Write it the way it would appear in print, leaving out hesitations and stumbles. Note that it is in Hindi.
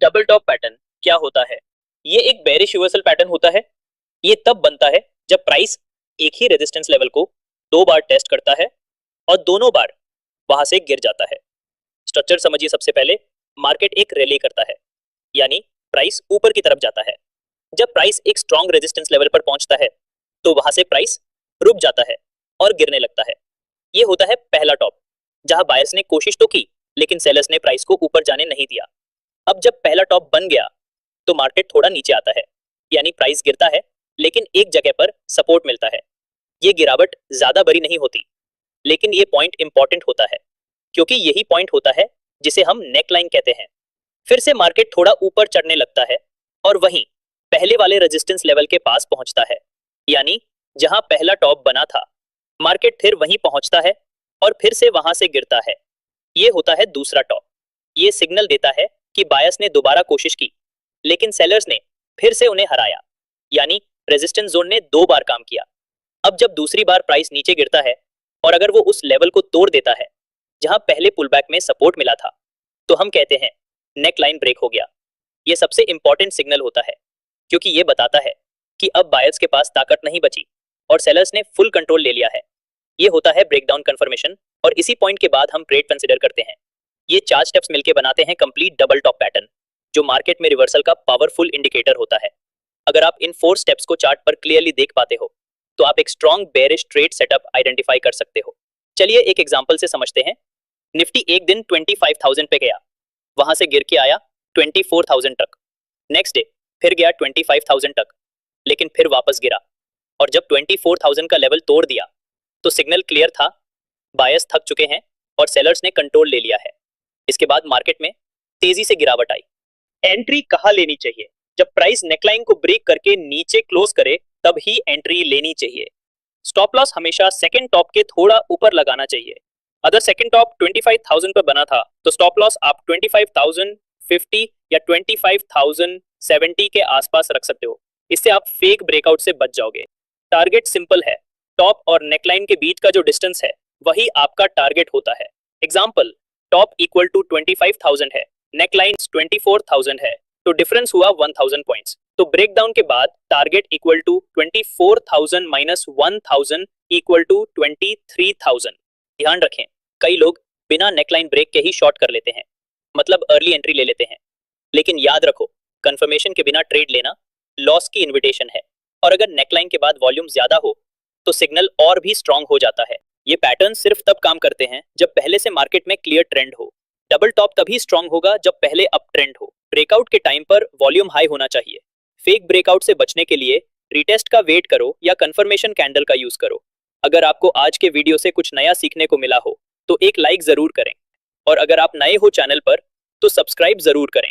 डबल टॉप पैटर्न क्या होता है? ये एक बेरिश रिवर्सल पैटर्न होता है। ये तब बनता है जब प्राइस एक ही रेजिस्टेंस लेवल को दो बार टेस्ट करता है और दोनों बार वहां से गिर जाता है। स्ट्रक्चर समझिए। सबसे पहले मार्केट एक रैली करता है, यानी प्राइस ऊपर की तरफ जाता है। जब प्राइस एक स्ट्रॉन्ग रेजिस्टेंस लेवल पर पहुंचता है तो वहां से प्राइस रुक जाता है और गिरने लगता है। ये होता है पहला टॉप, जहां बायर्स ने कोशिश तो की लेकिन सेलर्स ने प्राइस को ऊपर जाने नहीं दिया। अब जब पहला टॉप बन गया तो मार्केट थोड़ा नीचे आता है, यानी प्राइस गिरता है लेकिन एक जगह पर सपोर्ट मिलता है। ये गिरावट ज्यादा बड़ी नहीं होती, लेकिन ये पॉइंट इंपॉर्टेंट होता है क्योंकि यही पॉइंट होता है जिसे हम नेकलाइन कहते हैं। फिर से मार्केट थोड़ा ऊपर चढ़ने लगता है और वहीं पहले वाले रेजिस्टेंस लेवल के पास पहुंचता है, यानी जहां पहला टॉप बना था। मार्केट फिर वहीं पहुंचता है और फिर से वहां से गिरता है। ये होता है दूसरा टॉप। ये सिग्नल देता है कि बायर्स ने दोबारा कोशिश की लेकिन सेलर्स ने फिर से उन्हें हराया, यानी रेजिस्टेंस जोन ने दो बार काम किया। अब जब दूसरी बार प्राइस नीचे गिरता है और अगर वो उस लेवल को तोड़ देता है जहां पहले पुलबैक में सपोर्ट मिला था, तो हम कहते हैं नेक लाइन ब्रेक हो गया। ये सबसे इंपॉर्टेंट सिग्नल होता है क्योंकि ये बताता है कि अब बायर्स के पास ताकत नहीं बची और सेलर्स ने फुल कंट्रोल ले लिया है। ये होता है ब्रेकडाउन कंफर्मेशन और इसी पॉइंट के बाद हम ट्रेड कंसीडर करते हैं। ये चार स्टेप्स मिलकर बनाते हैं कंप्लीट डबल टॉप पैटर्न, जो मार्केट में रिवर्सल का पावरफुल इंडिकेटर होता है। अगर आप इन 4 स्टेप्स को चार्ट पर क्लियरली देख पाते हो तो आप एक strong bearish trade setup identify कर सकते हो। चलिए एक एग्जांपल से समझते हैं। निफ्टी एक दिन 25,000 पे गया, वहां से गिर के आया 24,000 तक। नेक्स्ट डे फिर गया 25,000 तक, लेकिन फिर वापस गिरा और जब 24,000 का लेवल तोड़ दिया तो सिग्नल क्लियर था, बायर्स थक चुके हैं और सेलर्स ने कंट्रोल ले लिया है। इसके बाद मार्केट में तेजी से गिरावट आई। एंट्री कहां लेनी चाहिए? जब प्राइस नेकलाइन को ब्रेक करके नीचे क्लोज करे तब ही एंट्री लेनी चाहिए। स्टॉप लॉस हमेशा सेकंड टॉप के थोड़ा ऊपर लगाना चाहिए। अगर सेकंड टॉप 25,000 पर बना था तो स्टॉप लॉस आप 25,050 या 25,070 के आसपास रख सकते हो। इससे आप फेक ब्रेकआउट से बच जाओगे। टारगेट सिंपल है, टॉप और नेकलाइन के बीच का जो डिस्टेंस है वही आपका टारगेट होता है। एग्जाम्पल, टॉप इक्वल टू 25,000 है, नेकलाइन 24,000 है, तो डिफरेंस हुआ 1,000 पॉइंट्स। तो ब्रेक डाउन के बाद target equal to 24,000 minus 1,000 equal to 23,000। ध्यान रखें, कई लोग बिना नेकलाइन ब्रेक के ही शॉर्ट कर लेते हैं, मतलब अर्ली एंट्री ले लेते हैं। लेकिन याद रखो, कंफर्मेशन के बिना ट्रेड लेना लॉस की इन्विटेशन है। और अगर नेकलाइन के बाद वॉल्यूम ज्यादा हो तो सिग्नल और भी स्ट्रांग हो जाता है। ये पैटर्न सिर्फ तब काम करते हैं जब पहले से मार्केट में क्लियर ट्रेंड हो। डबल टॉप तभी स्ट्रांग होगा जब पहले अप ट्रेंड हो। ब्रेकआउट के टाइम पर वॉल्यूम हाई होना चाहिए। फेक ब्रेकआउट से बचने के लिए रिटेस्ट का वेट करो या कंफर्मेशन कैंडल का यूज करो। अगर आपको आज के वीडियो से कुछ नया सीखने को मिला हो तो एक लाइक जरूर करें और अगर आप नए हो चैनल पर तो सब्सक्राइब जरूर करें।